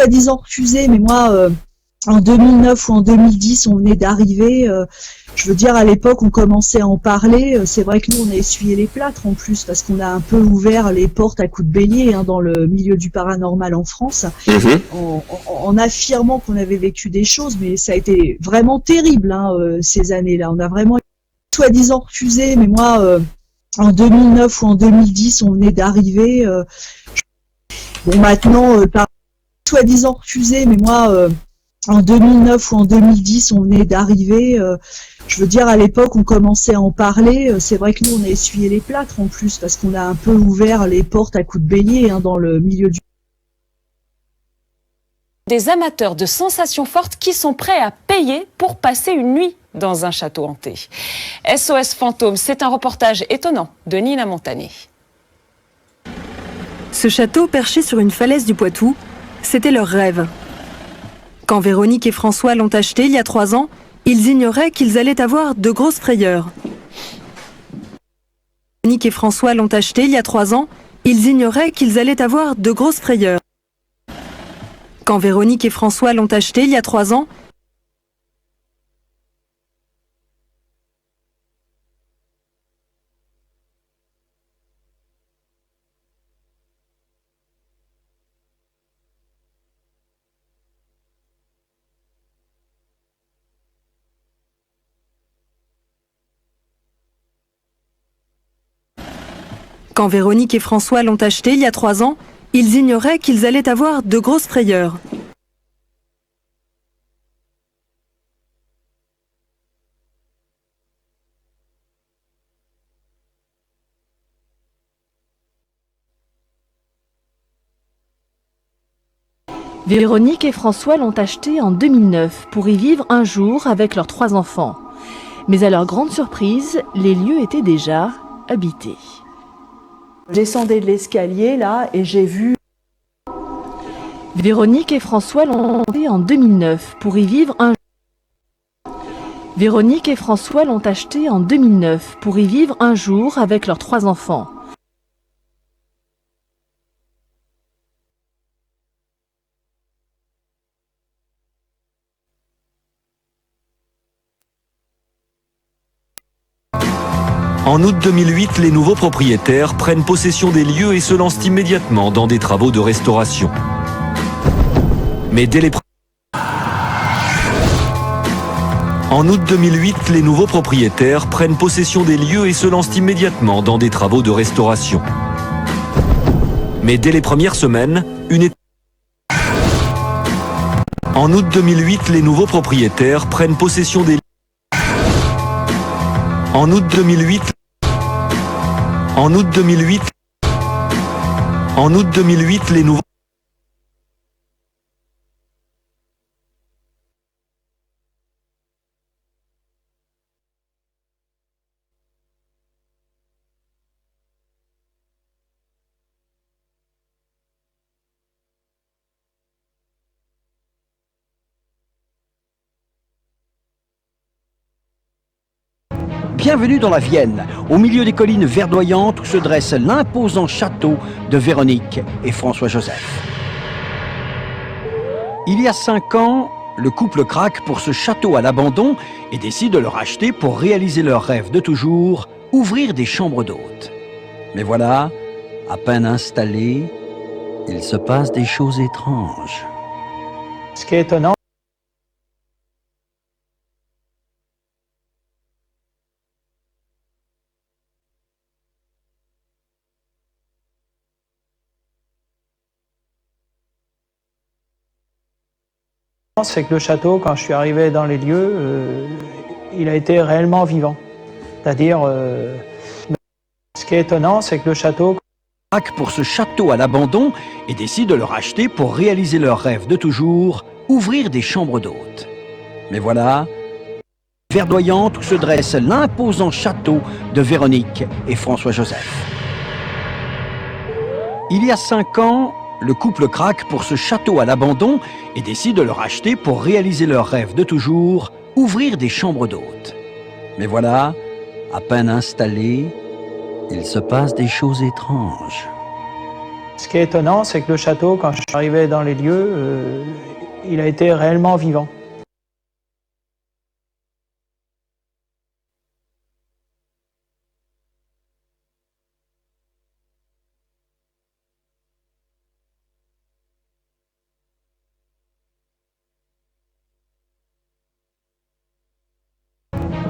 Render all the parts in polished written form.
soi-disant refusé, mais moi, en 2009 ou en 2010, on venait d'arriver. Je veux dire, à l'époque, on commençait à en parler. C'est vrai que nous, on a essuyé les plâtres en plus, parce qu'on a un peu ouvert les portes à coups de bélier dans le milieu du paranormal en France, en affirmant qu'on avait vécu des choses, mais ça a été vraiment terrible ces années-là. On a vraiment soi-disant refusé, mais moi, en 2009 ou en 2010, on venait d'arriver. Bon, maintenant, par soi-disant refusé, mais moi, en 2009 ou en 2010, on venait d'arriver. Je veux dire, à l'époque, on commençait à en parler. C'est vrai que nous, on a essuyé les plâtres en plus, parce qu'on a un peu ouvert les portes à coups de bélier dans le milieu du... Des amateurs de sensations fortes qui sont prêts à payer pour passer une nuit dans un château hanté. SOS Fantôme, c'est un reportage étonnant de Nina Montané. Ce château perché sur une falaise du Poitou, c'était leur rêve. Quand Véronique et François l'ont acheté il y a 3 ans, ils ignoraient qu'ils allaient avoir de grosses frayeurs. Véronique et François l'ont acheté il y a 3 ans, ils ignoraient qu'ils allaient avoir de grosses frayeurs. Quand Véronique et François l'ont acheté il y a 3 ans, Quand Véronique et François l'ont acheté il y a 3 ans, ils ignoraient qu'ils allaient avoir de grosses frayeurs. Véronique et François l'ont acheté en 2009 pour y vivre un jour avec leurs 3 enfants. Mais à leur grande surprise, les lieux étaient déjà habités. Je descendais de l'escalier là et j'ai vu... Véronique et François l'ont acheté en 2009 pour y vivre un jour. Véronique et François l'ont acheté en 2009 pour y vivre un jour avec leurs 3 enfants. En août 2008, les nouveaux propriétaires prennent possession des lieux et se lancent immédiatement dans des travaux de restauration. Mais dès les... En août 2008, les nouveaux propriétaires prennent possession des lieux et se lancent immédiatement dans des travaux de restauration. Mais dès les premières semaines, En août 2008, les nouveaux propriétaires prennent possession des... En août 2008, les nouveaux... Bienvenue dans la Vienne, au milieu des collines verdoyantes où se dresse l'imposant château de Véronique et François-Joseph. Il y a 5 ans, le couple craque pour ce château à l'abandon et décide de le racheter pour réaliser leur rêve de toujours, ouvrir des chambres d'hôtes. Mais voilà, à peine installés, il se passe des choses étranges. Ce qui est étonnant, c'est que le château, quand je suis arrivé dans les lieux, il a été réellement vivant. C'est-à-dire, ce qui est étonnant, c'est que le château... Pour ce château à l'abandon et décident de le racheter pour réaliser leur rêve de toujours, ouvrir des chambres d'hôtes. Mais voilà, verdoyante où se dresse l'imposant château de Véronique et François-Joseph. Il y a 5 ans, le couple craque pour ce château à l'abandon et décide de le racheter pour réaliser leur rêve de toujours, ouvrir des chambres d'hôtes. Mais voilà, à peine installés, il se passe des choses étranges. Ce qui est étonnant, c'est que le château, quand je suis arrivé dans les lieux, il a été réellement vivant.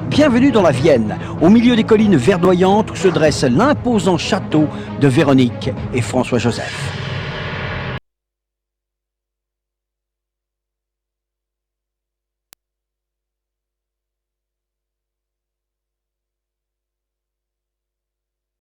Bienvenue dans la Vienne, au milieu des collines verdoyantes où se dresse l'imposant château de Véronique et François-Joseph.